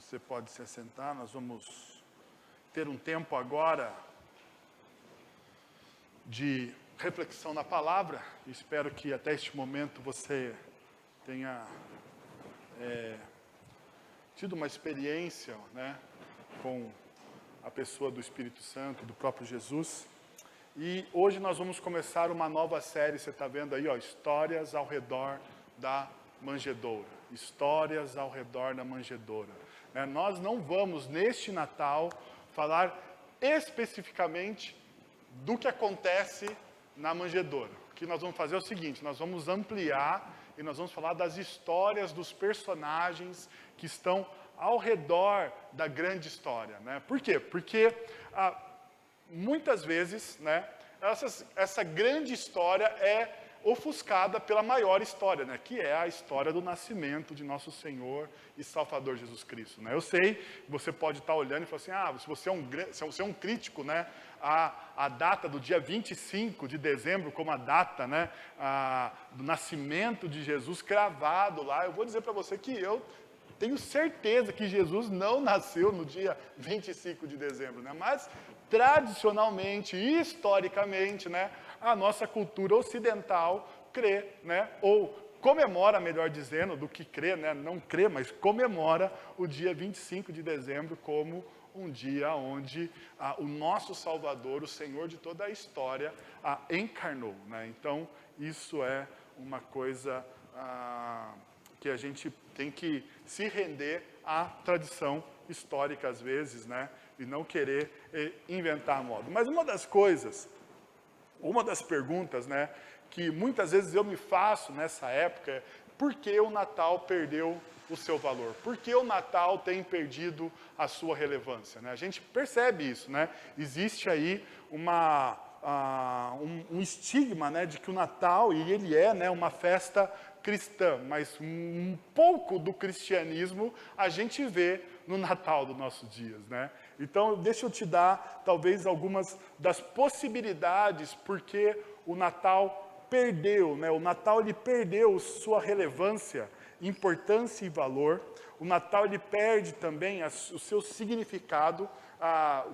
Você pode se assentar, nós vamos ter um tempo agora de reflexão na palavra. Espero que até este momento você tenha tido uma experiência, né, com a pessoa do Espírito Santo, do próprio Jesus. E hoje nós vamos começar uma nova série, você está vendo aí, ó, Histórias ao redor da manjedoura. Histórias ao redor da manjedoura. Nós não vamos, neste Natal, falar especificamente do que acontece na manjedoura. O que nós vamos fazer é o seguinte, nós vamos ampliar e nós vamos falar das histórias dos personagens que estão ao redor da grande história. Né? Por quê? Porque muitas vezes, né, essa grande história é ofuscada pela maior história, né, que é a história do nascimento de nosso Senhor e Salvador Jesus Cristo. Né? Eu sei que você pode estar olhando e falar assim, se você é um crítico, né, a data do dia 25 de dezembro como a data, né, do nascimento de Jesus cravado lá, eu vou dizer para você que eu tenho certeza que Jesus não nasceu no dia 25 de dezembro, né? Mas tradicionalmente, historicamente, né, a nossa cultura ocidental crê, né, ou comemora, melhor dizendo, do que crê, né, não crê, mas comemora o dia 25 de dezembro como um dia onde o nosso Salvador, o Senhor de toda a história, encarnou. Né? Então, isso é uma coisa que a gente tem que se render à tradição histórica, às vezes, né? E não querer inventar moda. Mas uma das perguntas, né, que muitas vezes eu me faço nessa época é por que o Natal perdeu o seu valor? Por que o Natal tem perdido a sua relevância? Né? A gente percebe isso, né? Existe aí um estigma, né, de que o Natal, e ele é, né, uma festa cristã, mas um pouco do cristianismo a gente vê no Natal dos nossos dias, né? Então, deixa eu te dar, talvez, algumas das possibilidades porque o Natal perdeu, né? O Natal, ele perdeu sua relevância, importância e valor. O Natal, ele perde também o seu significado,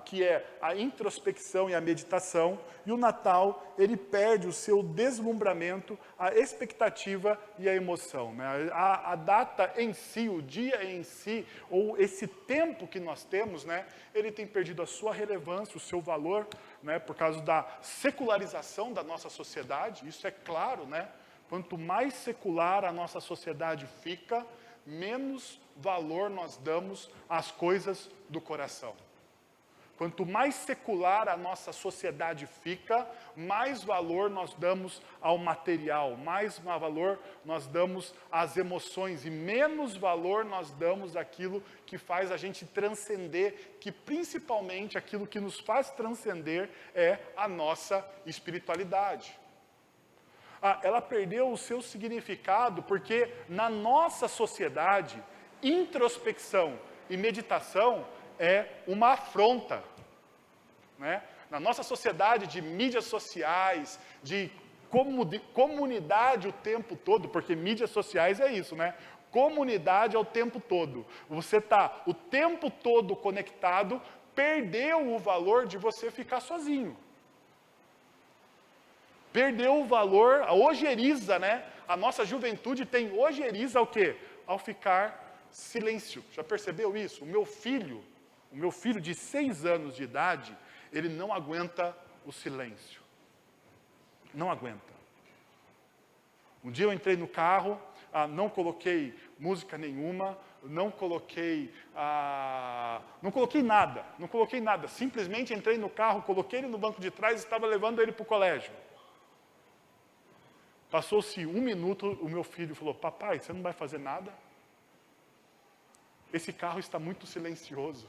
que é a introspecção e a meditação, e o Natal, ele perde o seu deslumbramento, a expectativa e a emoção. Né? A data em si, o dia em si, ou esse tempo que nós temos, né, ele tem perdido a sua relevância, o seu valor, né, por causa da secularização da nossa sociedade, isso é claro, né? Quanto mais secular a nossa sociedade fica, menos valor nós damos às coisas do coração. Quanto mais secular a nossa sociedade fica, mais valor nós damos ao material, mais valor nós damos às emoções e menos valor nós damos àquilo que faz a gente transcender, que principalmente aquilo que nos faz transcender é a nossa espiritualidade. Ela perdeu o seu significado porque na nossa sociedade, introspecção e meditação é uma afronta. Né? Na nossa sociedade de mídias sociais, de comunidade o tempo todo, porque mídias sociais é isso, né? Comunidade é o tempo todo. Você está o tempo todo conectado, perdeu o valor de você ficar sozinho. Perdeu o valor, a ojeriza, né? A nossa juventude tem ojeriza ao quê? Ao ficar silêncio. Já percebeu isso? O meu filho de 6 anos de idade, ele não aguenta o silêncio. Não aguenta. Um dia eu entrei no carro, não coloquei música nenhuma, não coloquei nada. Simplesmente entrei no carro, coloquei ele no banco de trás e estava levando ele para o colégio. Passou-se 1 minuto, o meu filho falou, papai, você não vai fazer nada? Esse carro está muito silencioso.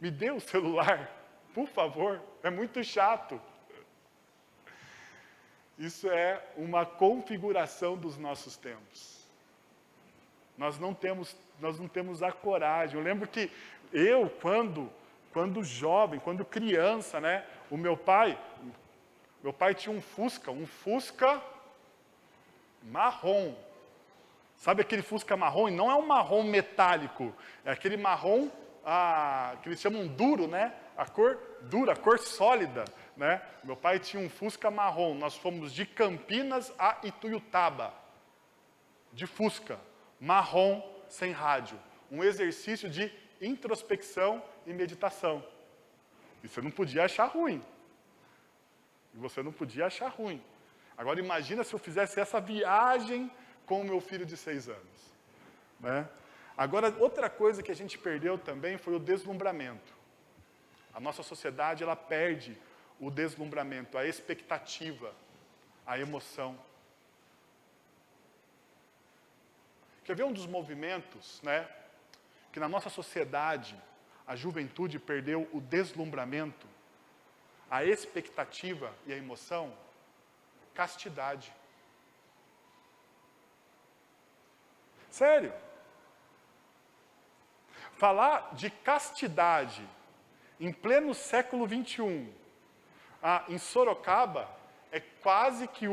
Me dê o celular, por favor, é muito chato. Isso é uma configuração dos nossos tempos. Nós não temos a coragem. Eu lembro que eu, quando jovem, quando criança, né, o meu pai tinha um Fusca marrom. Sabe aquele Fusca marrom? E não é um marrom metálico, é aquele marrom que eles chamam duro, né? A cor dura, a cor sólida, né? Meu pai tinha um Fusca marrom, nós fomos de Campinas a Ituiutaba, de Fusca, marrom, sem rádio. Um exercício de introspecção e meditação. E você não podia achar ruim. Agora imagina se eu fizesse essa viagem com o meu filho de 6 anos. Né? Agora, outra coisa que a gente perdeu também foi o deslumbramento. A nossa sociedade, ela perde o deslumbramento, a expectativa, a emoção. Quer ver um dos movimentos, né, que na nossa sociedade a juventude perdeu o deslumbramento, a expectativa e a emoção? Castidade. Sério. Falar de castidade em pleno século XXI, em Sorocaba, é quase que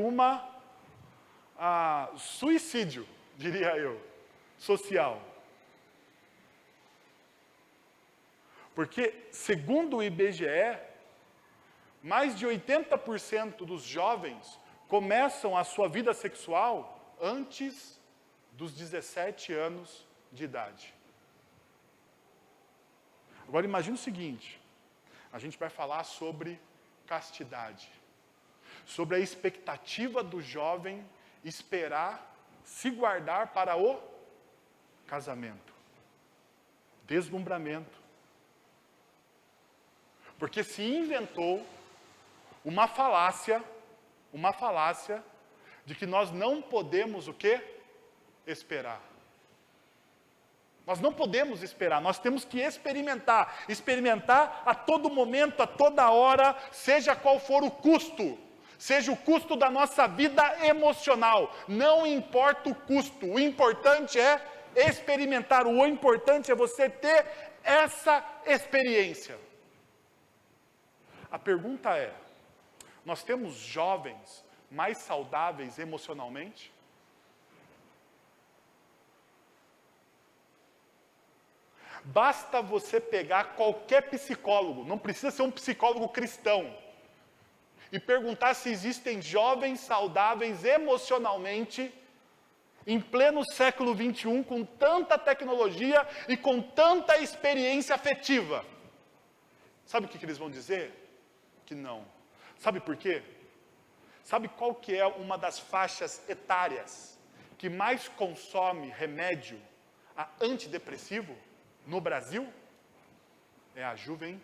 suicídio, diria eu, social. Porque, segundo o IBGE, mais de 80% dos jovens começam a sua vida sexual antes dos 17 anos de idade. Agora imagine o seguinte, a gente vai falar sobre castidade, sobre a expectativa do jovem esperar, se guardar para o casamento. Deslumbramento. Porque se inventou uma falácia de que nós não podemos o quê? Esperar. Nós não podemos esperar, nós temos que experimentar a todo momento, a toda hora, seja qual for o custo, seja o custo da nossa vida emocional, não importa o custo, o importante é experimentar, o importante é você ter essa experiência. A pergunta é, nós temos jovens mais saudáveis emocionalmente? Basta você pegar qualquer psicólogo, não precisa ser um psicólogo cristão, e perguntar se existem jovens saudáveis emocionalmente em pleno século XXI, com tanta tecnologia e com tanta experiência afetiva. Sabe o que eles vão dizer? Que não. Sabe por quê? Sabe qual que é uma das faixas etárias que mais consome remédio antidepressivo no Brasil? É a juventude.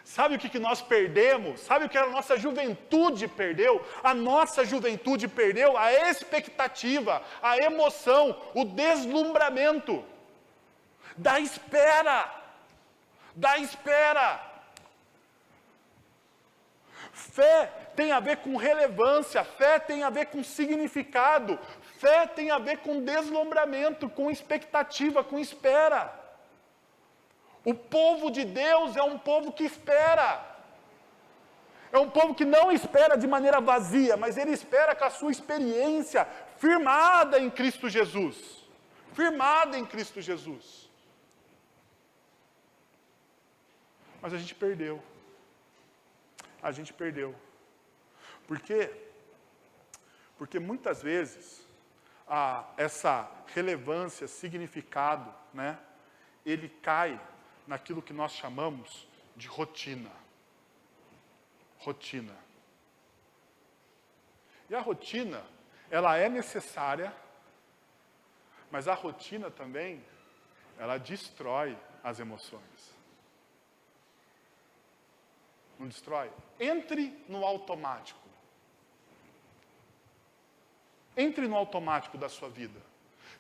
Sabe o que nós perdemos? Sabe o que a nossa juventude perdeu? A nossa juventude perdeu a expectativa, a emoção, o deslumbramento da espera. Fé tem a ver com relevância, fé tem a ver com significado, fé tem a ver com deslumbramento, com expectativa, com espera. O povo de Deus é um povo que espera. É um povo que não espera de maneira vazia, mas ele espera com a sua experiência firmada em Cristo Jesus. Firmada em Cristo Jesus. Mas a gente perdeu. Por quê? Porque muitas vezes essa relevância, significado, né, ele cai naquilo que nós chamamos de rotina. Rotina. E a rotina, ela é necessária, mas a rotina também, ela destrói as emoções. Não destrói? Entre no automático. Entre no automático da sua vida.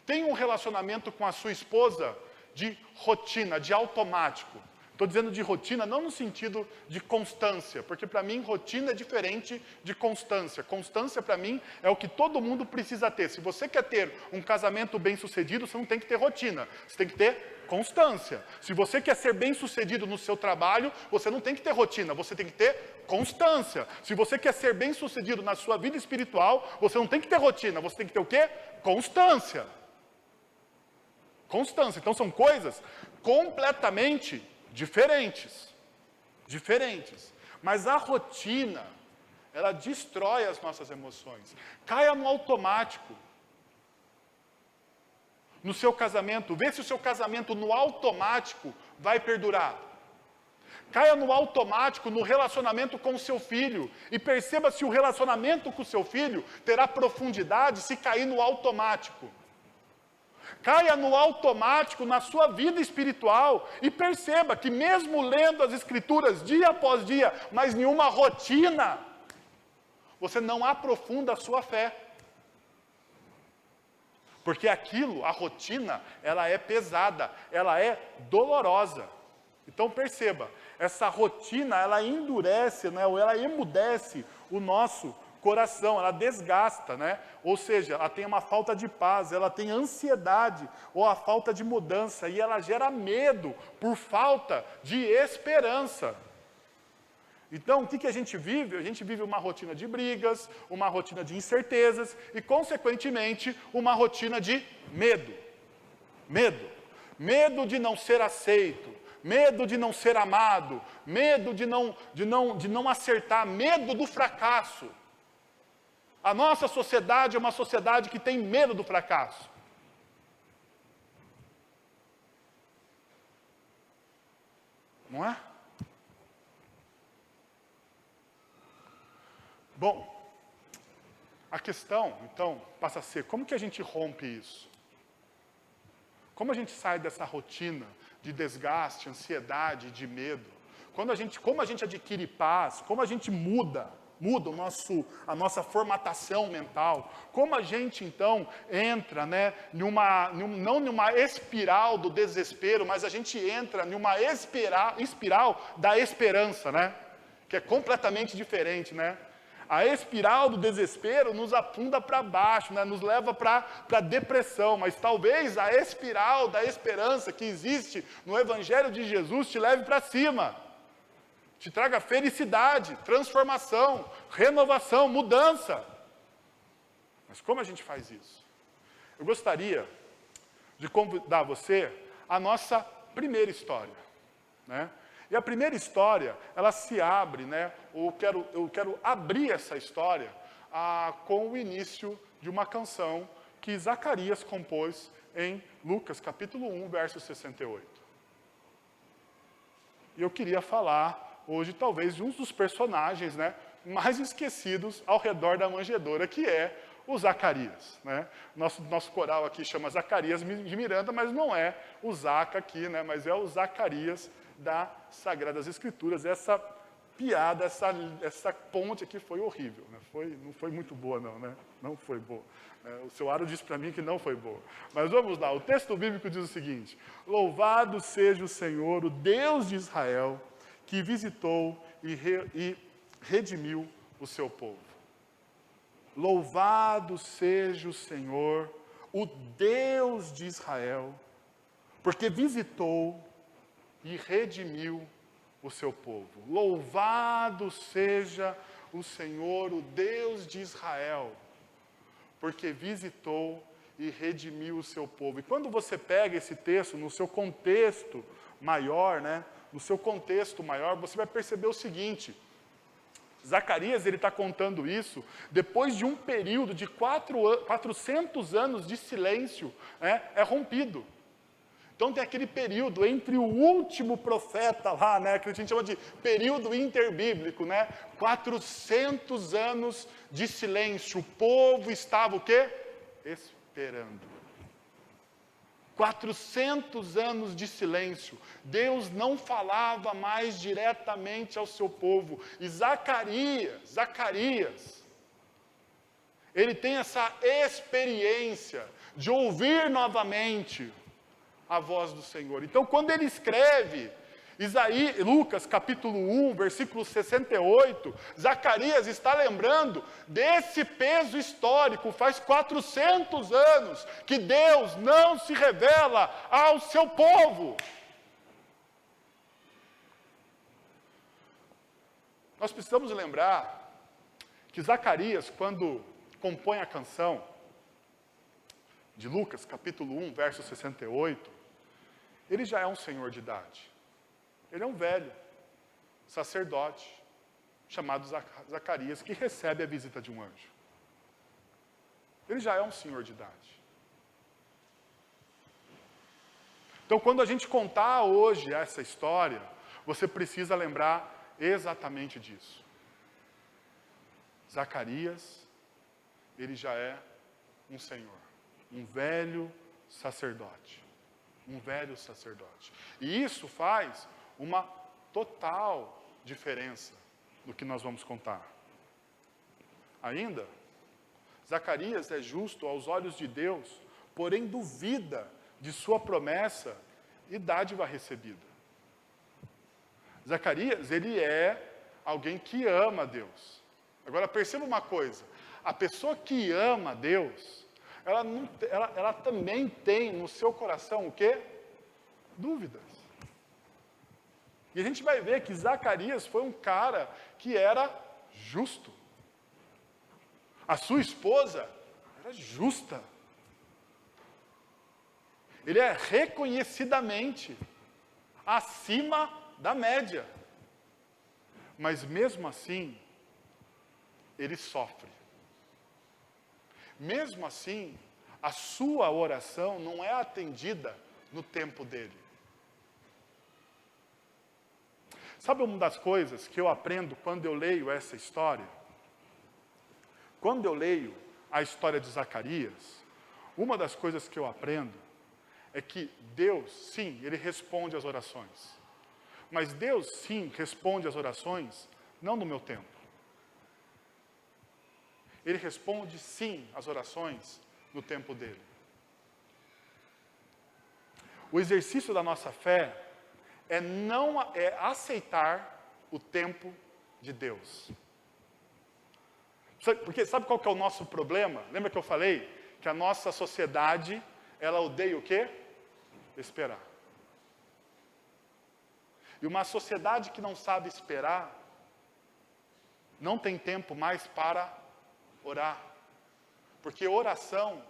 Tenha um relacionamento com a sua esposa de rotina, de automático. Estou dizendo de rotina não no sentido de constância, porque para mim rotina é diferente de constância. Constância para mim é o que todo mundo precisa ter. Se você quer ter um casamento bem-sucedido, você não tem que ter rotina, você tem que ter constância. Se você quer ser bem-sucedido no seu trabalho, você não tem que ter rotina, você tem que ter constância. Se você quer ser bem-sucedido na sua vida espiritual, você não tem que ter rotina, você tem que ter o quê? Constância. Constância. Então são coisas completamente diferentes. Diferentes. Mas a rotina, ela destrói as nossas emoções. Caia no automático. No seu casamento, vê se o seu casamento no automático vai perdurar. Caia no automático no relacionamento com o seu filho e perceba se o relacionamento com o seu filho terá profundidade se cair no automático. Caia no automático na sua vida espiritual e perceba que mesmo lendo as escrituras dia após dia, mas nenhuma rotina, você não aprofunda a sua fé. Porque aquilo, a rotina, ela é pesada, ela é dolorosa. Então perceba, essa rotina, ela endurece, né, ou ela emudece o nosso coração, ela desgasta, né? Ou seja, ela tem uma falta de paz, ela tem ansiedade ou a falta de mudança e ela gera medo por falta de esperança. Então, o que a gente vive? A gente vive uma rotina de brigas, uma rotina de incertezas e, consequentemente, uma rotina de medo. Medo. Medo de não ser aceito, medo de não ser amado, medo de não acertar, medo do fracasso. A nossa sociedade é uma sociedade que tem medo do fracasso. Não é? Bom, a questão, então, passa a ser, como que a gente rompe isso? Como a gente sai dessa rotina de desgaste, ansiedade, de medo? Como a gente adquire paz? Como a gente muda a nossa formatação mental? Como a gente, então, entra, né, não numa espiral do desespero, mas a gente entra numa espiral da esperança, né? Que é completamente diferente, né? A espiral do desespero nos afunda para baixo, né? Nos leva para a depressão, mas talvez a espiral da esperança que existe no Evangelho de Jesus te leve para cima, te traga felicidade, transformação, renovação, mudança. Mas como a gente faz isso? Eu gostaria de convidar você à nossa primeira história, né? E a primeira história, ela se abre, né? Eu quero abrir essa história com o início de uma canção que Zacarias compôs em Lucas, capítulo 1, verso 68. E eu queria falar hoje, talvez, de um dos personagens, né, mais esquecidos ao redor da manjedoura, que é o Zacarias, né? Nosso coral aqui chama Zacarias de Miranda, mas não é o Zaca aqui, né? Mas é o Zacarias das Sagradas Escrituras. Essa piada, essa ponte aqui foi horrível, né? Não foi muito boa não, né? Não foi boa. O seu Aro disse para mim que não foi boa. Mas vamos lá, o texto bíblico diz o seguinte: louvado seja o Senhor, o Deus de Israel, que visitou e redimiu o seu povo. Louvado seja o Senhor, o Deus de Israel, porque visitou e redimiu o seu povo. Louvado seja o Senhor, o Deus de Israel, porque visitou e redimiu o seu povo. E quando você pega esse texto no seu contexto maior, né? No seu contexto maior, você vai perceber o seguinte: Zacarias, ele está contando isso depois de um período de 400 anos de silêncio, né, é rompido. Então tem aquele período entre o último profeta lá, né, que a gente chama de período interbíblico, né, 400 anos de silêncio. O povo estava o quê? Esperando. 400 anos de silêncio. Deus não falava mais diretamente ao seu povo. E Zacarias, ele tem essa experiência de ouvir novamente a voz do Senhor. Então, quando ele escreve, Lucas capítulo 1, versículo 68, Zacarias está lembrando desse peso histórico. Faz 400 anos que Deus não se revela ao seu povo. Nós precisamos lembrar que Zacarias, quando compõe a canção de Lucas capítulo 1, verso 68, ele já é um senhor de idade. Ele é um velho sacerdote chamado Zacarias, que recebe a visita de um anjo. Ele já é um senhor de idade. Então, quando a gente contar hoje essa história, você precisa lembrar exatamente disso. Zacarias, ele já é um senhor, um velho sacerdote. Um velho sacerdote. E isso faz uma total diferença no que nós vamos contar. Ainda, Zacarias é justo aos olhos de Deus, porém duvida de sua promessa e dádiva recebida. Zacarias, ele é alguém que ama Deus. Agora perceba uma coisa, a pessoa que ama Deus, ela também tem no seu coração o quê? Dúvidas. E a gente vai ver que Zacarias foi um cara que era justo. A sua esposa era justa. Ele é reconhecidamente acima da média. Mas mesmo assim, ele sofre. Mesmo assim, a sua oração não é atendida no tempo dele. Sabe uma das coisas que eu aprendo quando eu leio essa história? Quando eu leio a história de Zacarias, uma das coisas que eu aprendo é que Deus, sim, ele responde às orações. Mas Deus, sim, responde às orações, não no meu tempo. Ele responde, sim, às orações no tempo dele. O exercício da nossa fé é aceitar o tempo de Deus. Porque sabe qual que é o nosso problema? Lembra que eu falei que a nossa sociedade, ela odeia o quê? Esperar. E uma sociedade que não sabe esperar, não tem tempo mais para orar. Porque oração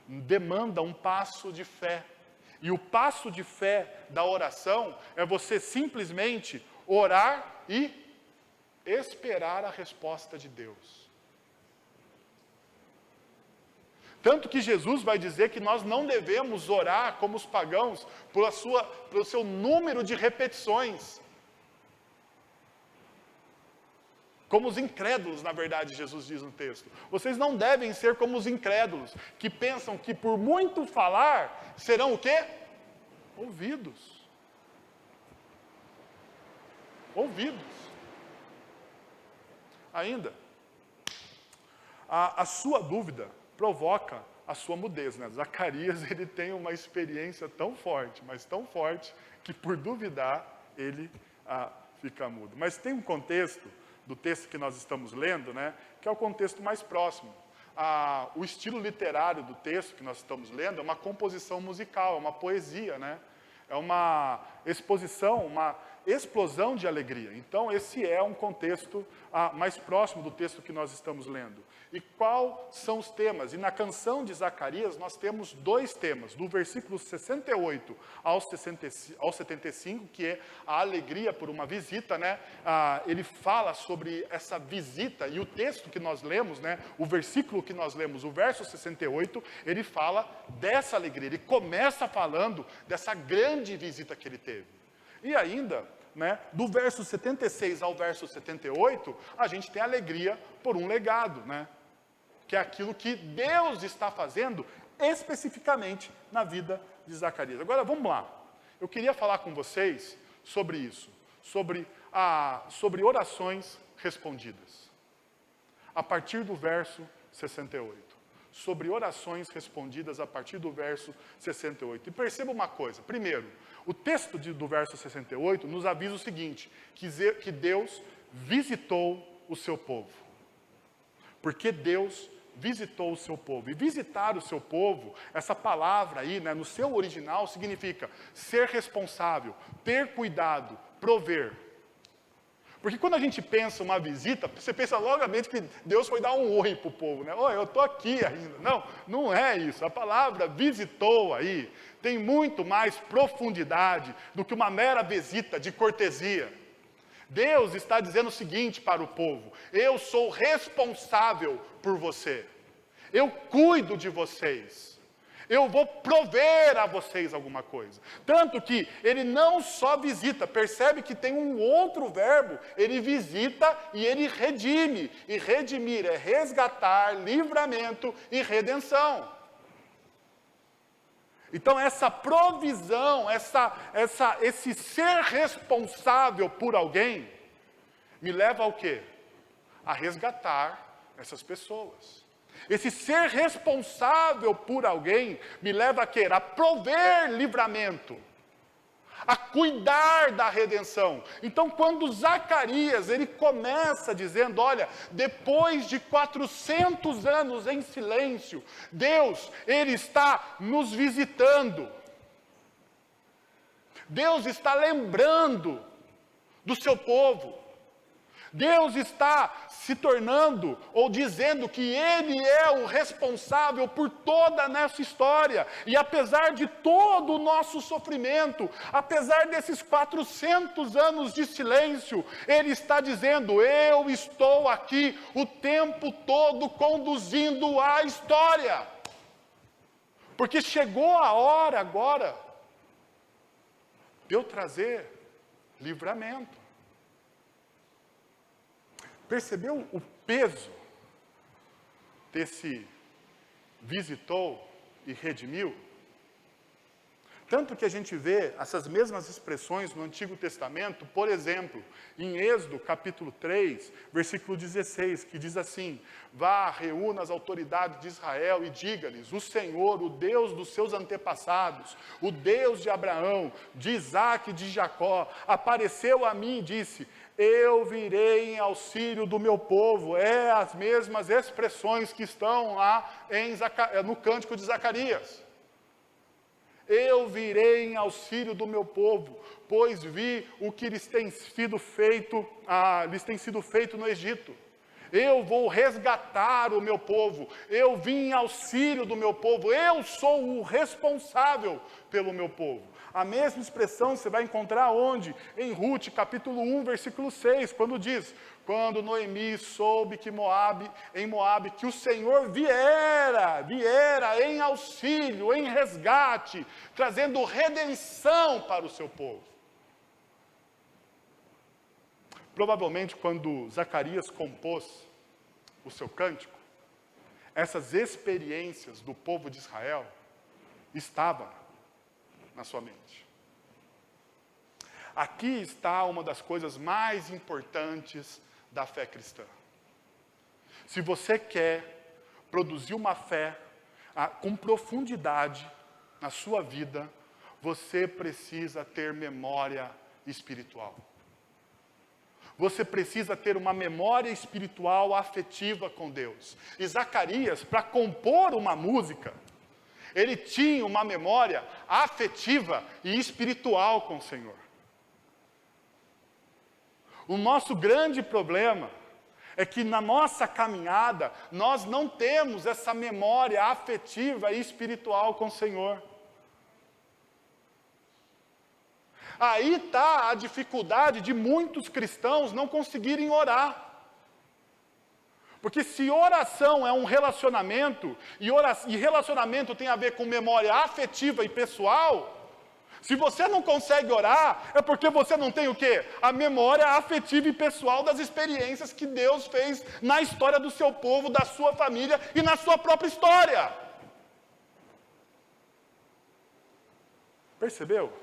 demanda um passo de fé. E o passo de fé da oração é você simplesmente orar e esperar a resposta de Deus. Tanto que Jesus vai dizer que nós não devemos orar como os pagãos pelo seu número de repetições. Como os incrédulos, na verdade, Jesus diz no texto. Vocês não devem ser como os incrédulos, que pensam que por muito falar, serão o quê? Ouvidos. Ouvidos. Ainda, a sua dúvida provoca a sua mudez, né? Zacarias, ele tem uma experiência tão forte, mas tão forte, que por duvidar, ele fica mudo. Mas tem um contexto do texto que nós estamos lendo, né, que é o contexto mais próximo. O estilo literário do texto que nós estamos lendo é uma composição musical, é uma poesia, né? É uma exposição, uma explosão de alegria. Então, esse é um contexto mais próximo do texto que nós estamos lendo. E quais são os temas? E na canção de Zacarias, nós temos dois temas, do versículo 68 ao 75, que é a alegria por uma visita, né? Ele fala sobre essa visita, e o texto que nós lemos, né? O versículo que nós lemos, o verso 68, ele fala dessa alegria. Ele começa falando dessa grande visita que ele teve. E ainda, né, do verso 76 ao verso 78, a gente tem alegria por um legado, né? Que é aquilo que Deus está fazendo especificamente na vida de Zacarias. Agora, vamos lá. Eu queria falar com vocês sobre isso, sobre orações respondidas. A partir do verso 68. sobre orações respondidas a partir do verso 68. E perceba uma coisa. Primeiro, o texto do verso 68 nos avisa o seguinte, que Deus visitou o seu povo. Porque Deus visitou o seu povo. E visitar o seu povo, essa palavra aí, né, no seu original, significa ser responsável, ter cuidado, prover. Porque quando a gente pensa uma visita, você pensa logicamente que Deus foi dar um oi para o povo, né? Oi, eu estou aqui ainda. Não, não é isso. A palavra visitou aí tem muito mais profundidade do que uma mera visita de cortesia. Deus está dizendo o seguinte para o povo: eu sou responsável por você. Eu cuido de vocês. Eu vou prover a vocês alguma coisa. Tanto que ele não só visita, percebe que tem um outro verbo, ele visita e ele redime. E redimir é resgatar, livramento e redenção. Então essa provisão, esse ser responsável por alguém, me leva ao quê? A resgatar essas pessoas. Esse ser responsável por alguém me leva a quê? A prover livramento, a cuidar da redenção. Então, quando Zacarias, ele começa dizendo, olha, depois de 400 anos em silêncio, Deus, ele está nos visitando. Deus está lembrando do seu povo. Deus está se tornando, ou dizendo que Ele é o responsável por toda nessa história. E apesar de todo o nosso sofrimento, apesar desses 400 anos de silêncio, Ele está dizendo, eu estou aqui o tempo todo conduzindo a história. Porque chegou a hora agora de eu trazer livramento. Percebeu o peso desse visitou e redimiu? Tanto que a gente vê essas mesmas expressões no Antigo Testamento, por exemplo, em Êxodo capítulo 3, versículo 16, que diz assim, vá, reúna as autoridades de Israel e diga-lhes, o Senhor, o Deus dos seus antepassados, o Deus de Abraão, de Isaque e de Jacó, apareceu a mim e disse, eu virei em auxílio do meu povo. É as mesmas expressões que estão lá no cântico de Zacarias. Eu virei em auxílio do meu povo, pois vi o que lhes tem sido feito no Egito. Eu vou resgatar o meu povo, eu vim em auxílio do meu povo, eu sou o responsável pelo meu povo. A mesma expressão você vai encontrar onde? Em Rute, capítulo 1, versículo 6, quando diz, quando Noemi soube que em Moabe, que o Senhor viera em auxílio, em resgate, trazendo redenção para o seu povo. Provavelmente, quando Zacarias compôs o seu cântico, essas experiências do povo de Israel estavam na sua mente. Aqui está uma das coisas mais importantes da fé cristã. Se você quer produzir uma fé com profundidade na sua vida, você precisa ter memória espiritual. Você precisa ter uma memória espiritual afetiva com Deus. E Zacarias, para compor uma música, ele tinha uma memória afetiva e espiritual com o Senhor. O nosso grande problema é que na nossa caminhada, nós não temos essa memória afetiva e espiritual com o Senhor. Aí está a dificuldade de muitos cristãos não conseguirem orar. Porque se oração é um relacionamento, e relacionamento tem a ver com memória afetiva e pessoal, se você não consegue orar, é porque você não tem o quê? A memória afetiva e pessoal das experiências que Deus fez na história do seu povo, da sua família e na sua própria história. Percebeu?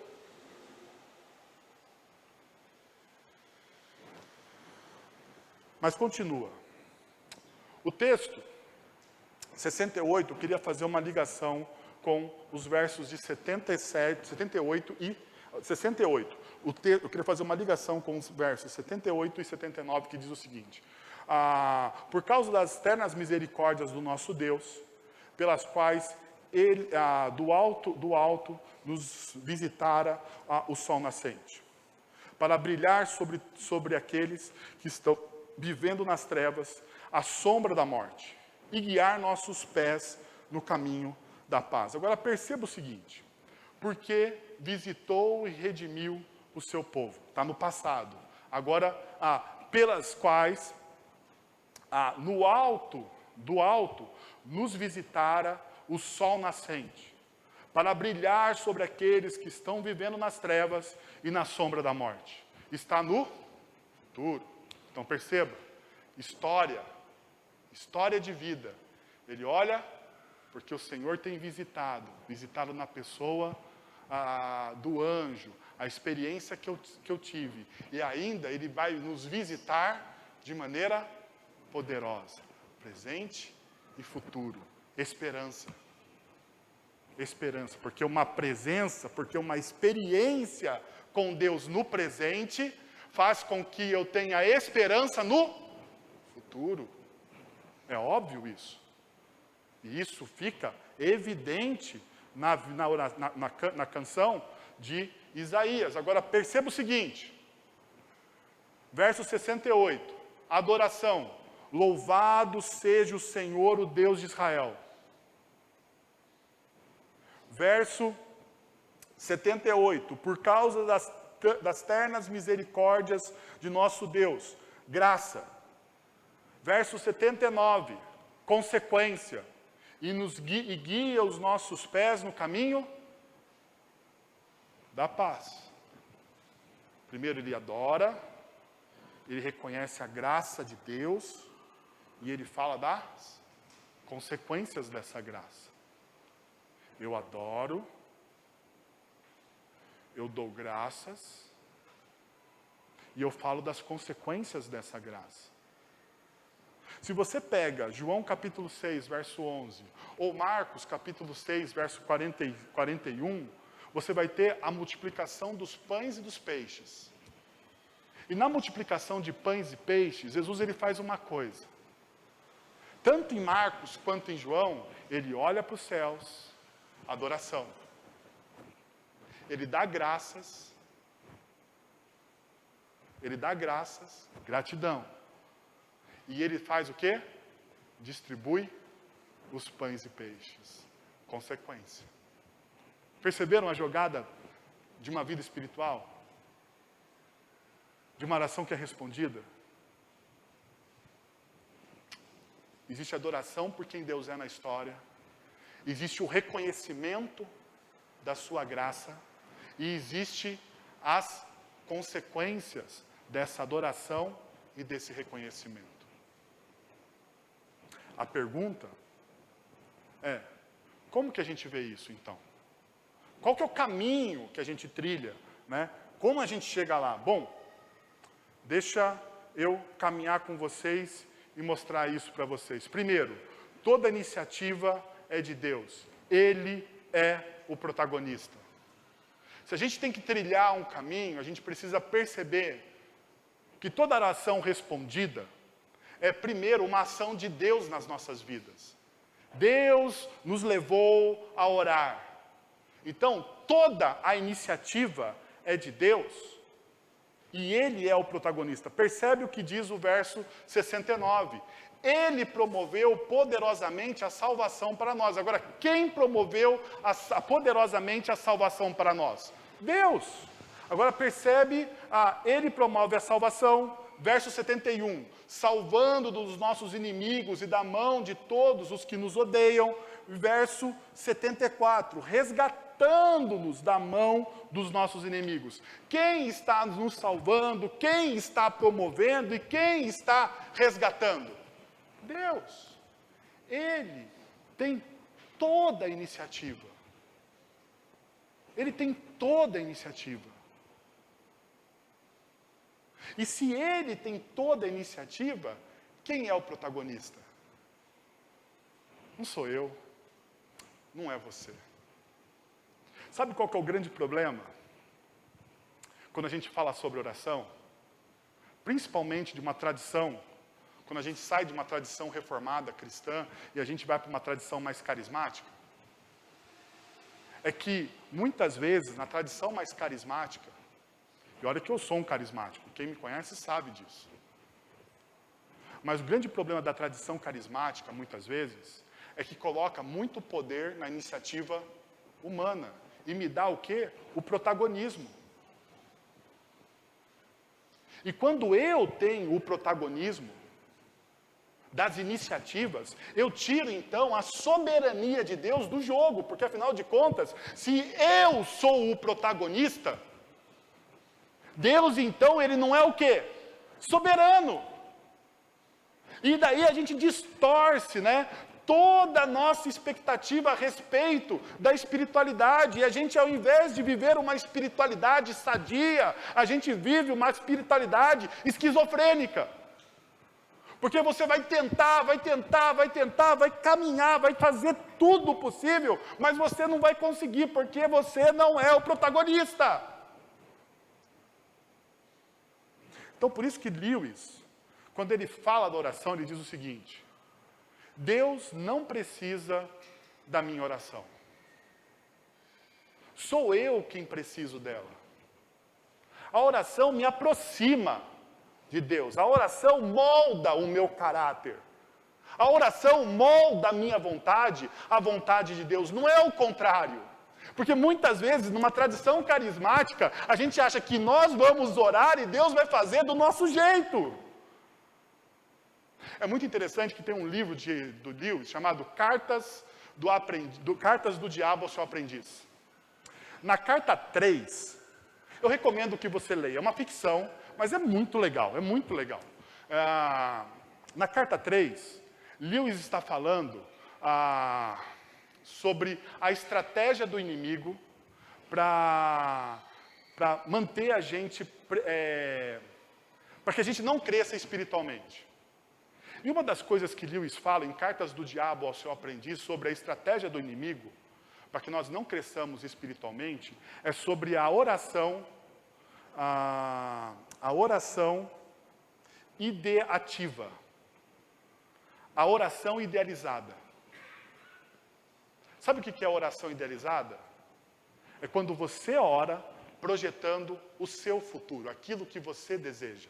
Mas continua. O texto 68, eu queria fazer uma ligação com os versos de 77, 78 e 68. Eu queria fazer uma ligação com os versos 78 e 79, que diz o seguinte: por causa das ternas misericórdias do nosso Deus, pelas quais ele, do alto nos visitara o sol nascente, para brilhar sobre aqueles que estão vivendo nas trevas, à sombra da morte, e guiar nossos pés no caminho da paz. Agora perceba o seguinte: porque visitou e redimiu o seu povo. Está no passado. Agora, pelas quais, do alto, nos visitara o sol nascente, para brilhar sobre aqueles que estão vivendo nas trevas e na sombra da morte. Está no futuro. Então perceba, história de vida. Ele olha, porque o Senhor tem visitado na pessoa do anjo, a experiência que eu tive. E ainda Ele vai nos visitar de maneira poderosa. Presente e futuro. Esperança. Esperança. Porque uma experiência com Deus no presente faz com que eu tenha esperança no futuro. É óbvio isso. E isso fica evidente na canção de Isaías. Agora perceba o seguinte, verso 68, adoração. Louvado seja o Senhor, o Deus de Israel. Verso 78, por causa das ternas misericórdias de nosso Deus, graça. Verso 79, consequência. E guia os nossos pés no caminho da paz. Primeiro ele adora, ele reconhece a graça de Deus e ele fala das consequências dessa graça. Eu adoro, eu dou graças e eu falo das consequências dessa graça. Se você pega João capítulo 6, verso 11, ou Marcos capítulo 6, verso 40 e 41, você vai ter a multiplicação dos pães e dos peixes. E na multiplicação de pães e peixes, Jesus ele faz uma coisa. Tanto em Marcos quanto em João, ele olha para os céus, adoração. Ele dá graças, gratidão. E ele faz o quê? Distribui os pães e peixes. Consequência. Perceberam a jogada de uma vida espiritual? De uma oração que é respondida? Existe adoração por quem Deus é na história. Existe o reconhecimento da sua graça. E existe as consequências dessa adoração e desse reconhecimento. A pergunta é, como que a gente vê isso então? Qual que é o caminho que a gente trilha, né? Como a gente chega lá? Bom, deixa eu caminhar com vocês e mostrar isso para vocês. Primeiro, toda iniciativa é de Deus. Ele é o protagonista. Se a gente tem que trilhar um caminho, a gente precisa perceber que toda oração respondida é primeiro uma ação de Deus nas nossas vidas. Deus nos levou a orar. Então, toda a iniciativa é de Deus e Ele é o protagonista. Percebe o que diz o verso 69. Ele promoveu poderosamente a salvação para nós. Agora, quem promoveu poderosamente a salvação para nós? Deus. Agora percebe, Ele promove a salvação. Verso 71, salvando dos nossos inimigos e da mão de todos os que nos odeiam. Verso 74, resgatando-nos da mão dos nossos inimigos. Quem está nos salvando, quem está promovendo e quem está resgatando? Deus. Ele tem toda a iniciativa. Ele tem toda a iniciativa. E se ele tem toda a iniciativa, quem é o protagonista? Não sou eu. Não é você. Sabe qual que é o grande problema? Quando a gente fala sobre oração, principalmente de uma tradição, quando a gente sai de uma tradição reformada, cristã, e a gente vai para uma tradição mais carismática, é que, muitas vezes, na tradição mais carismática, e olha que eu sou um carismático, quem me conhece sabe disso. Mas o grande problema da tradição carismática, muitas vezes, é que coloca muito poder na iniciativa humana. E me dá o quê? O protagonismo. E quando eu tenho o protagonismo das iniciativas, eu tiro então a soberania de Deus do jogo, porque afinal de contas, se eu sou o protagonista, Deus então, ele não é o quê? Soberano. E daí a gente distorce, né? Toda a nossa expectativa a respeito da espiritualidade. E a gente, ao invés de viver uma espiritualidade sadia, a gente vive uma espiritualidade esquizofrênica. Porque você vai tentar, vai caminhar, vai fazer tudo possível, mas você não vai conseguir, porque você não é o protagonista. Então, por isso que Lewis, quando ele fala da oração, ele diz o seguinte: Deus não precisa da minha oração. Sou eu quem preciso dela. A oração me aproxima de Deus. A oração molda o meu caráter. A oração molda a minha vontade, a vontade de Deus. Não é o contrário. Porque muitas vezes, numa tradição carismática, a gente acha que nós vamos orar e Deus vai fazer do nosso jeito. É muito interessante que tem um livro do Lewis chamado Cartas do Diabo ao Seu Aprendiz. Na carta 3, eu recomendo que você leia. É uma ficção, mas é muito legal, é muito legal. Na carta 3, Lewis está falando sobre a estratégia do inimigo para manter a gente, para que a gente não cresça espiritualmente. E uma das coisas que Lewis fala em Cartas do Diabo ao Seu Aprendiz sobre a estratégia do inimigo, para que nós não cresçamos espiritualmente, é sobre a oração ideativa, a oração idealizada. Sabe o que é a oração idealizada? É quando você ora projetando o seu futuro, aquilo que você deseja.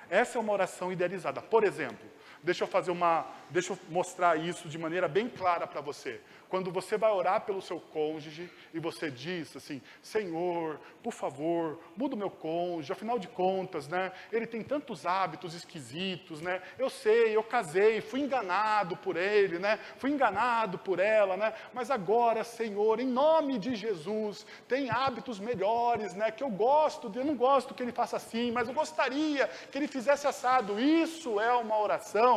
Essa é uma oração idealizada. Por exemplo, deixa eu mostrar isso de maneira bem clara para você. Quando você vai orar pelo seu cônjuge e você diz assim: Senhor, por favor, muda o meu cônjuge, afinal de contas, né? Ele tem tantos hábitos esquisitos, né? Eu sei, eu casei, fui enganado por ele, né? Fui enganado por ela, né? Mas agora, Senhor, em nome de Jesus, tem hábitos melhores, né? Que eu não gosto que ele faça assim, mas eu gostaria que ele fizesse assado. Isso é uma oração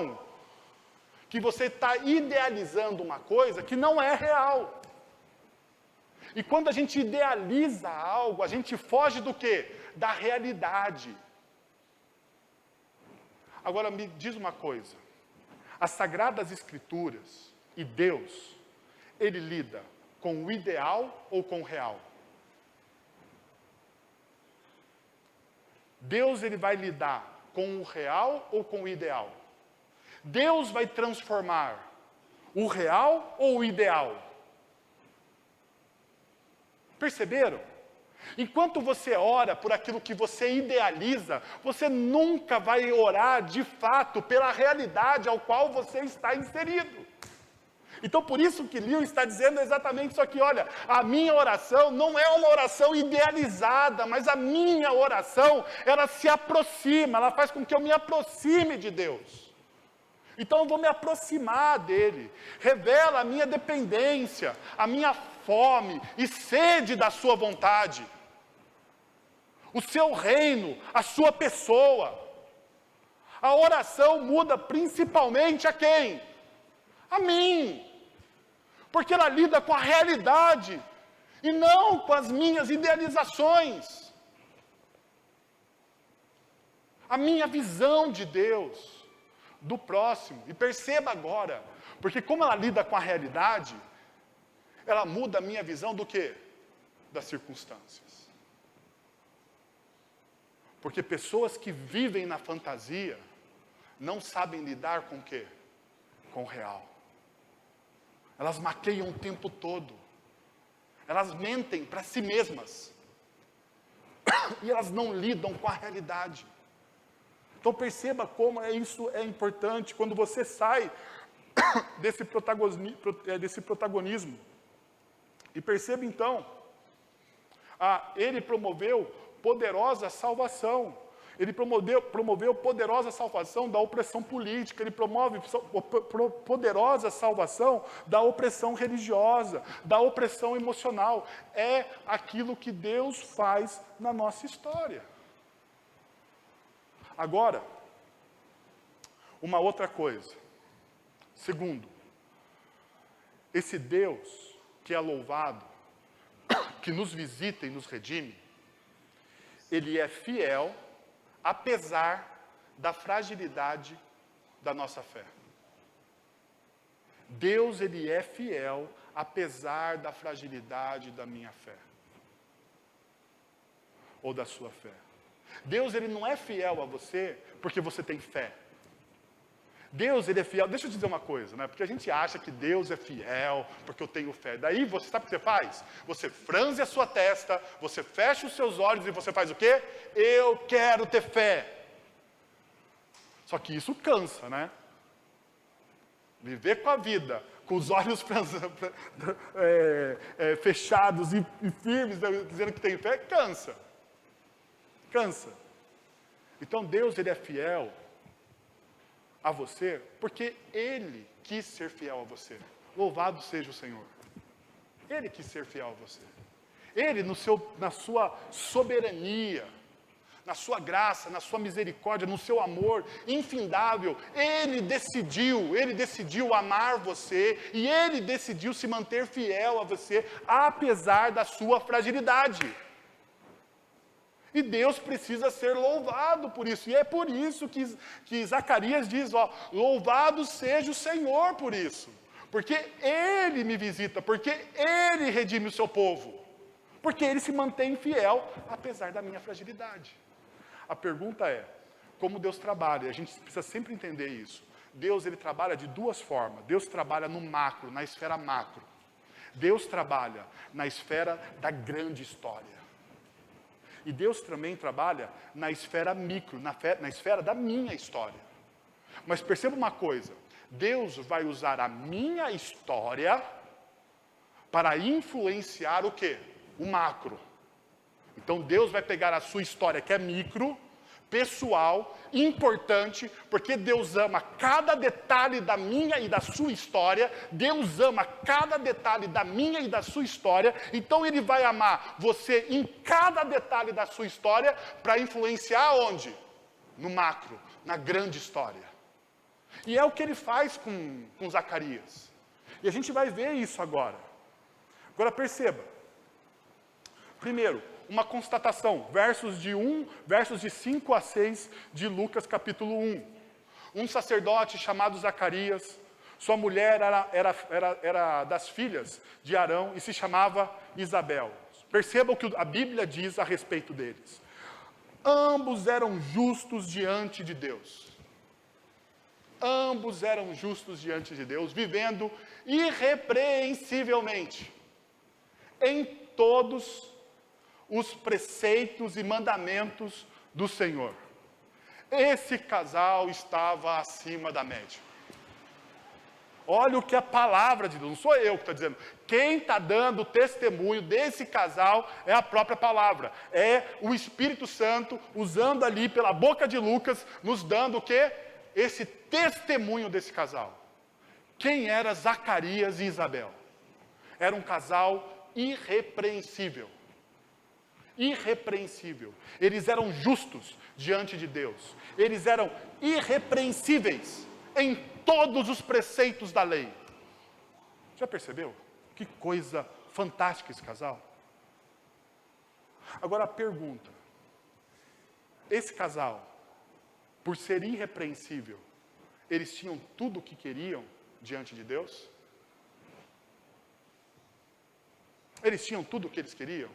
que você está idealizando uma coisa que não é real. E quando a gente idealiza algo, a gente foge do quê? Da realidade. Agora me diz uma coisa. As Sagradas Escrituras e Deus, ele lida com o ideal ou com o real? Deus, ele vai lidar com o real ou com o ideal? Deus vai transformar o real ou o ideal? Perceberam? Enquanto você ora por aquilo que você idealiza, você nunca vai orar de fato pela realidade ao qual você está inserido. Então, por isso que Lewis está dizendo exatamente isso aqui. Olha, a minha oração não é uma oração idealizada, mas a minha oração, ela se aproxima, ela faz com que eu me aproxime de Deus. Então eu vou me aproximar dele. Revela a minha dependência, a minha fome e sede da sua vontade. O seu reino, a sua pessoa. A oração muda principalmente a quem? A mim. Porque ela lida com a realidade e não com as minhas idealizações. A minha visão de Deus. do próximo. E perceba agora, porque como ela lida com a realidade, ela muda a minha visão do quê? Das circunstâncias. Porque pessoas que vivem na fantasia não sabem lidar com o quê? Com o real. Elas maqueiam o tempo todo. Elas mentem para si mesmas. E elas não lidam com a realidade. Então perceba como isso é importante quando você sai desse protagonismo. E perceba então, ele promoveu poderosa salvação. Ele promoveu poderosa salvação da opressão política, ele promove poderosa salvação da opressão religiosa, da opressão emocional. É aquilo que Deus faz na nossa história. Agora, uma outra coisa. Segundo, esse Deus que é louvado, que nos visita e nos redime, ele é fiel, apesar da fragilidade da nossa fé. Deus, ele é fiel, apesar da fragilidade da minha fé. Ou da sua fé. Deus, ele não é fiel a você porque você tem fé. Deus, ele é fiel. Deixa eu te dizer uma coisa, né? Porque a gente acha que Deus é fiel porque eu tenho fé. Daí, você sabe o que você faz? Você franze a sua testa, você fecha os seus olhos e você faz o quê? Eu quero ter fé. Só que isso cansa, né? Viver com a vida, com os olhos fechados e firmes, dizendo que tem fé, cansa. Cansa. Então, Deus, ele é fiel a você, porque Ele quis ser fiel a você. Louvado seja o Senhor. Ele quis ser fiel a você. Ele, na sua soberania, na sua graça, na sua misericórdia, no seu amor infindável, Ele decidiu amar você, e Ele decidiu se manter fiel a você, apesar da sua fragilidade. E Deus precisa ser louvado por isso. E é por isso que Zacarias diz, louvado seja o Senhor por isso. Porque Ele me visita, porque Ele redime o seu povo. Porque Ele se mantém fiel, apesar da minha fragilidade. A pergunta é, como Deus trabalha? A gente precisa sempre entender isso. Deus, ele trabalha de duas formas. Deus trabalha no macro, na esfera macro. Deus trabalha na esfera da grande história. E Deus também trabalha na esfera micro, na esfera da minha história. Mas perceba uma coisa, Deus vai usar a minha história para influenciar o quê? O macro. Então Deus vai pegar a sua história, que é micro, pessoal, importante, porque Deus ama cada detalhe da minha e da sua história. Deus ama cada detalhe da minha e da sua história. Então Ele vai amar você em cada detalhe da sua história para influenciar onde? No macro, na grande história. E é o que Ele faz com Zacarias. E a gente vai ver isso agora. Agora perceba. Primeiro, uma constatação, versos de 5 a 6 de Lucas capítulo 1. Um sacerdote chamado Zacarias, sua mulher era das filhas de Arão e se chamava Isabel. Perceba o que a Bíblia diz a respeito deles. Ambos eram justos diante de Deus. Ambos eram justos diante de Deus, vivendo irrepreensivelmente em todos os preceitos e mandamentos do Senhor. Esse casal estava acima da média. Olha o que a palavra de Deus, não sou eu que estou dizendo. Quem está dando testemunho desse casal é a própria palavra. É o Espírito Santo usando ali pela boca de Lucas, nos dando o quê? Esse testemunho desse casal. Quem era Zacarias e Isabel? Era um casal irrepreensível. Irrepreensível. Eles eram justos diante de Deus. Eles eram irrepreensíveis em todos os preceitos da lei. Já percebeu? Que coisa fantástica esse casal. Agora a pergunta. Esse casal, por ser irrepreensível, eles tinham tudo o que queriam diante de Deus? Eles tinham tudo o que eles queriam?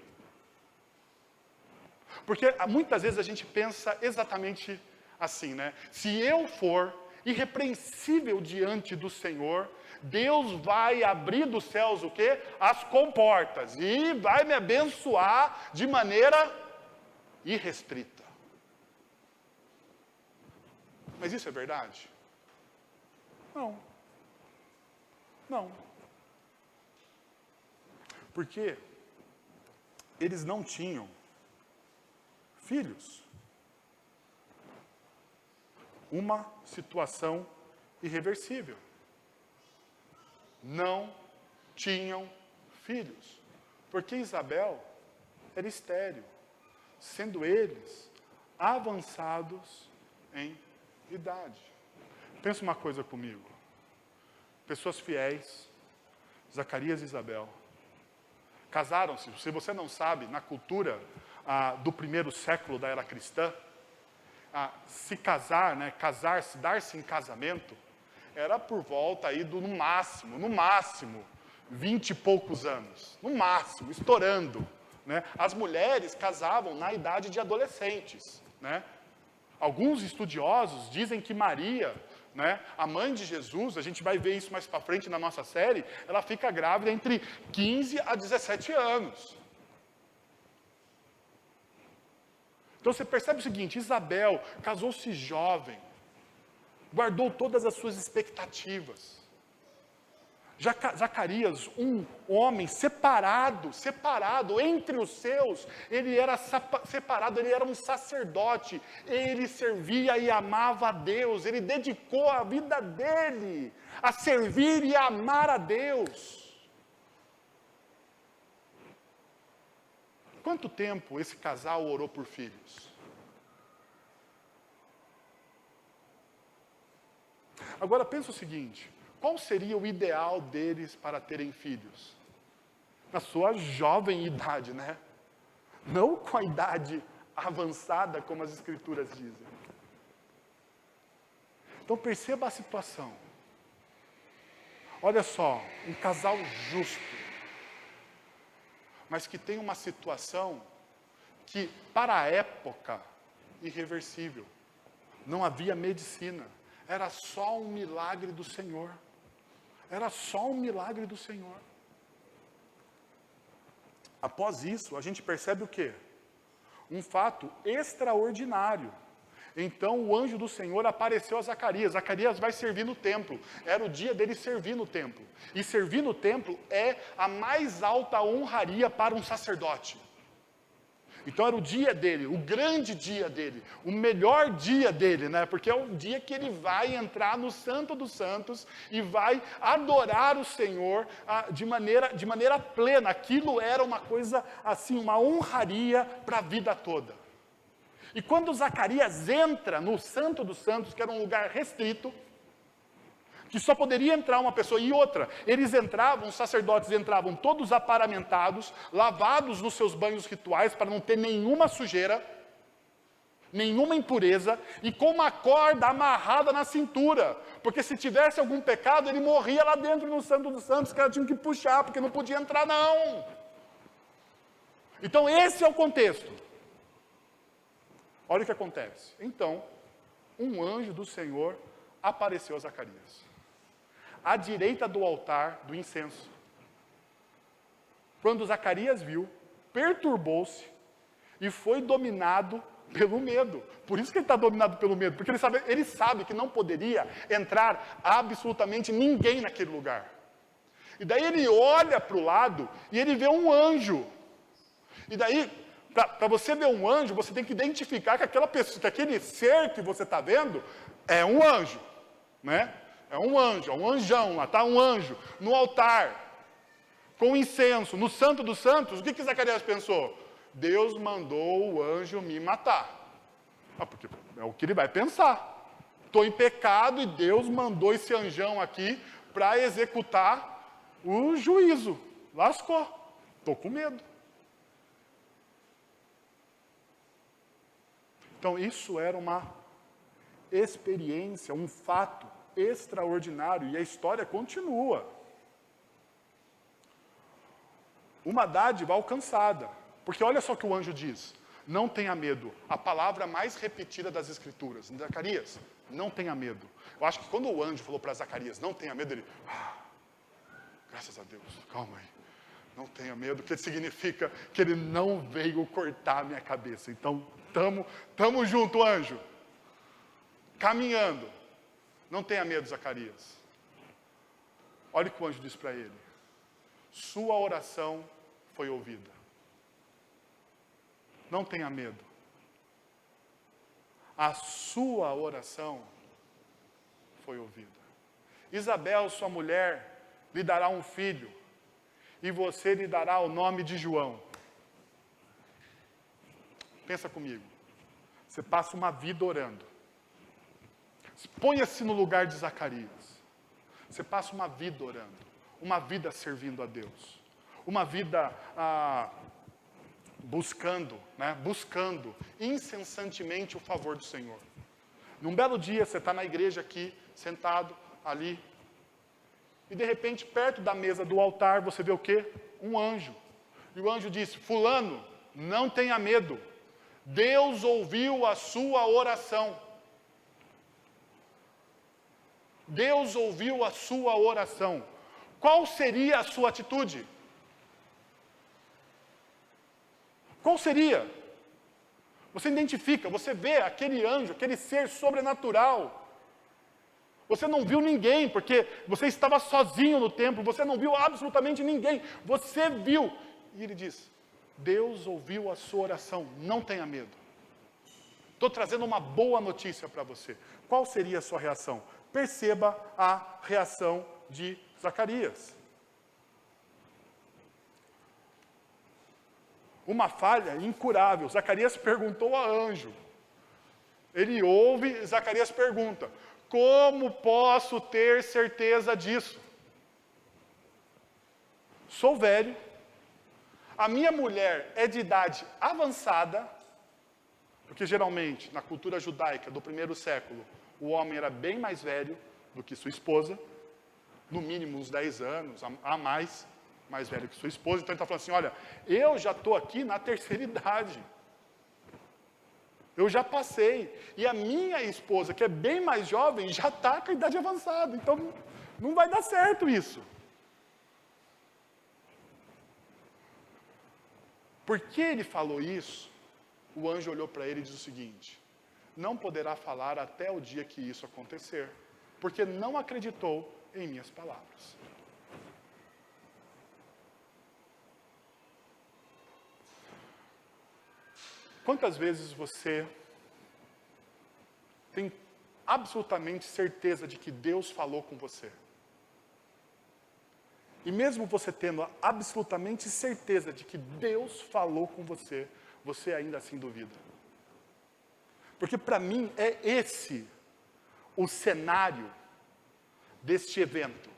Porque muitas vezes a gente pensa exatamente assim, né? Se eu for irrepreensível diante do Senhor, Deus vai abrir dos céus o quê? As comportas e vai me abençoar de maneira irrestrita. Mas isso é verdade? Não. Não. Porque eles não tinham filhos. Uma situação irreversível. Não tinham filhos. Porque Isabel era estéril, sendo eles avançados em idade. Pensa uma coisa comigo. Pessoas fiéis, Zacarias e Isabel, casaram-se. Se você não sabe, na cultura do primeiro século da era cristã, se casar, né, casar-se, dar-se em casamento, era por volta aí do, no máximo, 20 e poucos anos. No máximo, estourando. Né? As mulheres casavam na idade de adolescentes. Né? Alguns estudiosos dizem que Maria, né, a mãe de Jesus, a gente vai ver isso mais para frente na nossa série, ela fica grávida entre 15 a 17 anos. Então você percebe o seguinte, Isabel casou-se jovem, guardou todas as suas expectativas. Zacarias, um homem separado entre os seus, ele era separado, ele era um sacerdote, ele servia e amava a Deus, ele dedicou a vida dele a servir e a amar a Deus. Quanto tempo esse casal orou por filhos? Agora pensa o seguinte, qual seria o ideal deles para terem filhos? Na sua jovem idade, né? Não com a idade avançada, como as escrituras dizem. Então perceba a situação. Olha só, um casal justo, mas que tem uma situação que, para a época, irreversível. Não havia medicina. Era só um milagre do Senhor. Era só um milagre do Senhor. Após isso, a gente percebe o quê? Um fato extraordinário. Então, o anjo do Senhor apareceu a Zacarias. Zacarias vai servir no templo. Era o dia dele servir no templo. E servir no templo é a mais alta honraria para um sacerdote. Então era o dia dele, o grande dia dele, o melhor dia dele, né? Porque é o dia que ele vai entrar no Santo dos Santos e vai adorar o Senhor de maneira plena. Aquilo era uma coisa assim, uma honraria para a vida toda. E quando Zacarias entra no Santo dos Santos, que era um lugar restrito, que só poderia entrar uma pessoa e outra. Eles entravam, os sacerdotes entravam todos aparamentados, lavados nos seus banhos rituais para não ter nenhuma sujeira, nenhuma impureza, e com uma corda amarrada na cintura. Porque se tivesse algum pecado, ele morria lá dentro no Santo dos Santos, que ela tinha que puxar, porque não podia entrar não. Então esse é o contexto. Olha o que acontece. Então, um anjo do Senhor apareceu a Zacarias, à direita do altar do incenso. Quando Zacarias viu, perturbou-se e foi dominado pelo medo. Por isso que ele está dominado pelo medo, porque ele sabe que não poderia entrar absolutamente ninguém naquele lugar. E daí ele olha para o lado e ele vê um anjo. E daí, para você ver um anjo, você tem que identificar que aquela pessoa, que aquele ser que você está vendo é um anjo, né? É um anjo, é um anjão lá, tá? Um anjo no altar, com incenso, no Santo dos Santos. O que Zacarias pensou? Deus mandou o anjo me matar. Porque é o que ele vai pensar. Estou em pecado e Deus mandou esse anjão aqui para executar o juízo. Lascou. Estou com medo. Então isso era uma experiência, um fato extraordinário e a história continua. Uma dádiva alcançada. Porque olha só o que o anjo diz. Não tenha medo. A palavra mais repetida das Escrituras. Zacarias, não tenha medo. Eu acho que quando o anjo falou para Zacarias, não tenha medo, ele... graças a Deus, calma aí. Não tenha medo, que significa que ele não veio cortar a minha cabeça. Então, tamo junto, anjo. Caminhando. Não tenha medo, Zacarias. Olha o que o anjo diz para ele. Sua oração foi ouvida. Não tenha medo. A sua oração foi ouvida. Isabel, sua mulher, lhe dará um filho, e você lhe dará o nome de João. Pensa comigo. Você passa uma vida orando. Ponha-se no lugar de Zacarias. Você passa uma vida orando. Uma vida servindo a Deus. Uma vida buscando incessantemente o favor do Senhor. Num belo dia, você está na igreja aqui, sentado ali, e de repente, perto da mesa do altar, você vê o quê? Um anjo. E o anjo disse, fulano, não tenha medo. Deus ouviu a sua oração. Deus ouviu a sua oração. Qual seria a sua atitude? Qual seria? Você identifica, você vê aquele anjo, aquele ser sobrenatural. Você não viu ninguém, porque você estava sozinho no templo, você não viu absolutamente ninguém. Você viu. E ele diz, Deus ouviu a sua oração, não tenha medo. Estou trazendo uma boa notícia para você. Qual seria a sua reação? Perceba a reação de Zacarias. Uma falha incurável. Zacarias perguntou a anjo. Ele ouve, Zacarias pergunta, como posso ter certeza disso? Sou velho, a minha mulher é de idade avançada, porque geralmente, na cultura judaica do primeiro século, o homem era bem mais velho do que sua esposa, no mínimo uns 10 anos, a mais velho que sua esposa. Então ele está falando assim, olha, eu já estou aqui na terceira idade. Eu já passei. E a minha esposa, que é bem mais jovem, já está com a idade avançada. Então, não vai dar certo isso. Por que ele falou isso? O anjo olhou para ele e disse o seguinte, não poderá falar até o dia que isso acontecer, porque não acreditou em minhas palavras. Quantas vezes você tem absolutamente certeza de que Deus falou com você? E mesmo você tendo absolutamente certeza de que Deus falou com você, você ainda assim duvida. Porque para mim é esse o cenário deste evento.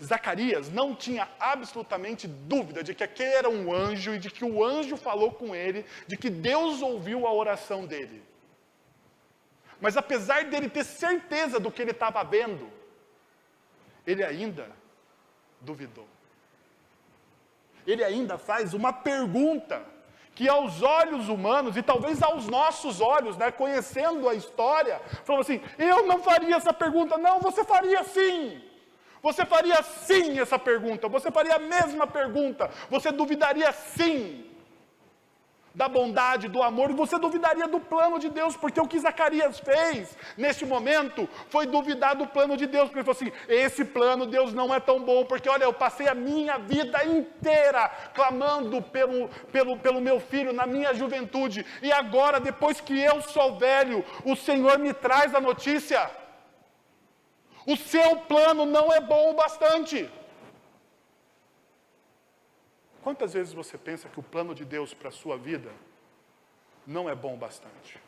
Zacarias não tinha absolutamente dúvida de que aquele era um anjo e de que o anjo falou com ele, de que Deus ouviu a oração dele. Mas apesar dele ter certeza do que ele estava vendo, ele ainda duvidou. Ele ainda faz uma pergunta que aos olhos humanos e talvez aos nossos olhos, conhecendo a história, falou assim, eu não faria essa pergunta. Não, você faria sim. Você faria sim essa pergunta, você faria a mesma pergunta, você duvidaria sim da bondade, do amor, e você duvidaria do plano de Deus, porque o que Zacarias fez neste momento foi duvidar do plano de Deus, porque ele falou assim, esse plano Deus não é tão bom, porque olha, eu passei a minha vida inteira clamando pelo meu filho na minha juventude, e agora, depois que eu sou velho, o Senhor me traz a notícia. O seu plano não é bom o bastante. Quantas vezes você pensa que o plano de Deus para a sua vida não é bom o bastante?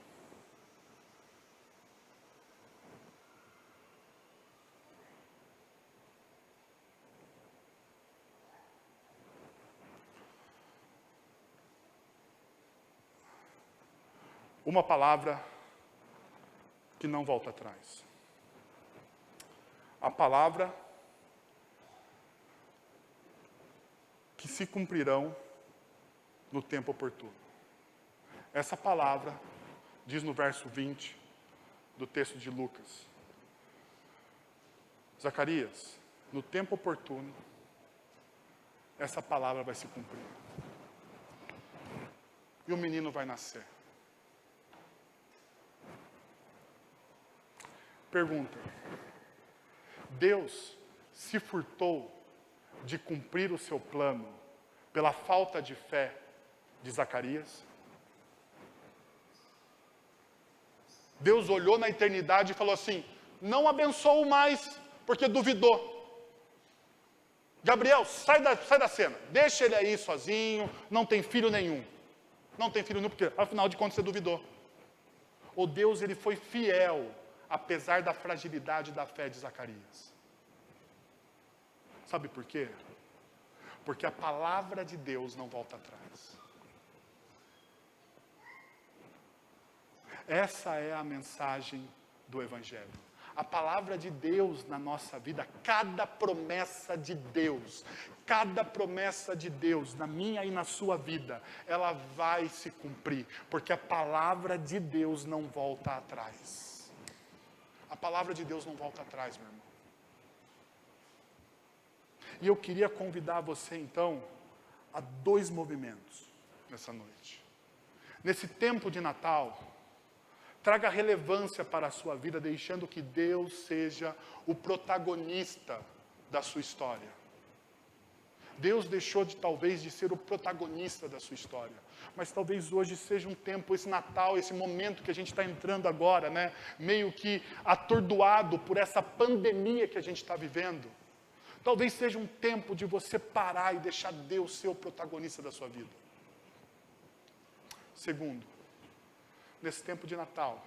Uma palavra que não volta atrás. a palavra que se cumprirão no tempo oportuno. Essa palavra diz no verso 20 do texto de Lucas: Zacarias, no tempo oportuno, essa palavra vai se cumprir. E o menino vai nascer. Pergunta: Deus se furtou de cumprir o seu plano pela falta de fé de Zacarias? Deus olhou na eternidade e falou assim: não abençoo mais, porque duvidou. Gabriel, sai da cena, deixa ele aí sozinho, não tem filho nenhum. Não tem filho nenhum, porque afinal de contas você duvidou. O Deus, ele foi fiel, apesar da fragilidade da fé de Zacarias. Sabe por quê? Porque a palavra de Deus não volta atrás. Essa é a mensagem do Evangelho. A palavra de Deus na nossa vida, cada promessa de Deus na minha e na sua vida, ela vai se cumprir, porque a palavra de Deus não volta atrás. A palavra de Deus não volta atrás, meu irmão. E eu queria convidar você, então, a 2 movimentos nessa noite. Nesse tempo de Natal, traga relevância para a sua vida, deixando que Deus seja o protagonista da sua história. Deus deixou talvez de ser o protagonista da sua história. Mas talvez hoje seja um tempo, esse Natal, esse momento que a gente está entrando agora, né? Meio que atordoado por essa pandemia que a gente está vivendo. Talvez seja um tempo de você parar e deixar Deus ser o protagonista da sua vida. Segundo, nesse tempo de Natal,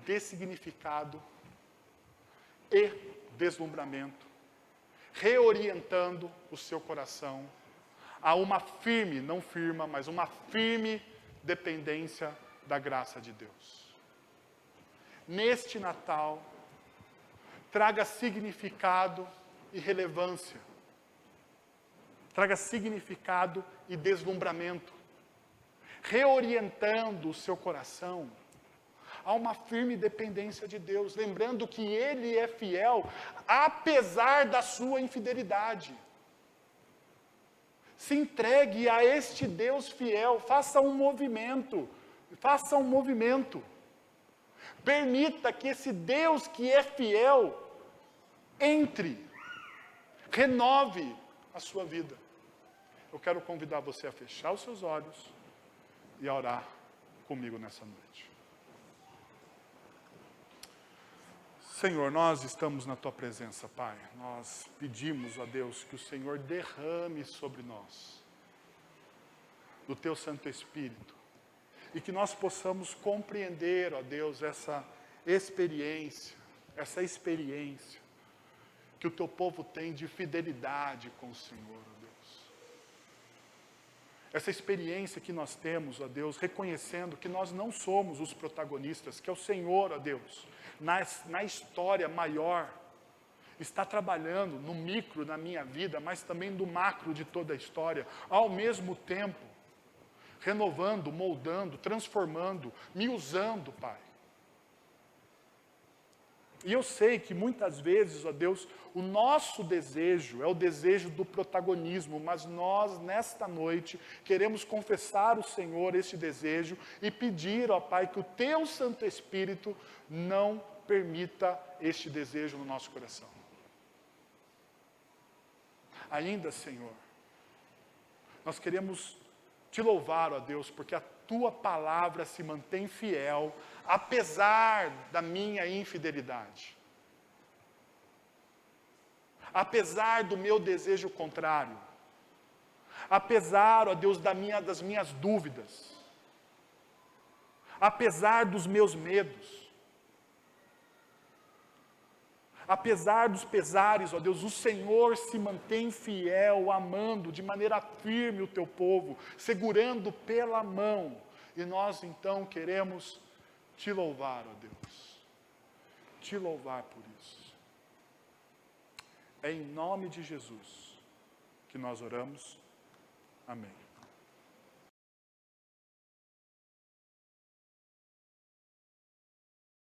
dê significado e deslumbramento, reorientando o seu coração a uma firme, não firma, mas uma firme dependência da graça de Deus. Neste Natal, traga significado e relevância, traga significado e deslumbramento, reorientando o seu coração a uma firme dependência de Deus, lembrando que Ele é fiel, apesar da sua infidelidade. Se entregue a este Deus fiel, faça um movimento, permita que esse Deus que é fiel, entre, renove a sua vida. Eu quero convidar você a fechar os seus olhos e a orar comigo nessa noite. Senhor, nós estamos na Tua presença, Pai. Nós pedimos a Deus que o Senhor derrame sobre nós do Teu Santo Espírito e que nós possamos compreender, ó Deus, essa experiência que o Teu povo tem de fidelidade com o Senhor, ó Deus. Essa experiência que nós temos, ó Deus, reconhecendo que nós não somos os protagonistas, que é o Senhor, ó Deus, na história maior, está trabalhando no micro na minha vida, mas também no macro de toda a história, ao mesmo tempo, renovando, moldando, transformando, me usando, Pai. E eu sei que muitas vezes, ó Deus, o nosso desejo é o desejo do protagonismo, mas nós, nesta noite, queremos confessar ao Senhor este desejo e pedir, ó Pai, que o Teu Santo Espírito não permita este desejo no nosso coração. Ainda, Senhor, nós queremos Te louvar, ó Deus, porque a Tua palavra se mantém fiel, apesar da minha infidelidade. Apesar do meu desejo contrário. Apesar, ó Deus, das minhas dúvidas. Apesar dos meus medos. Apesar dos pesares, ó Deus, o Senhor se mantém fiel, amando de maneira firme o Teu povo, segurando pela mão. E nós então queremos Te louvar, ó Deus. Te louvar por isso. É em nome de Jesus que nós oramos. Amém.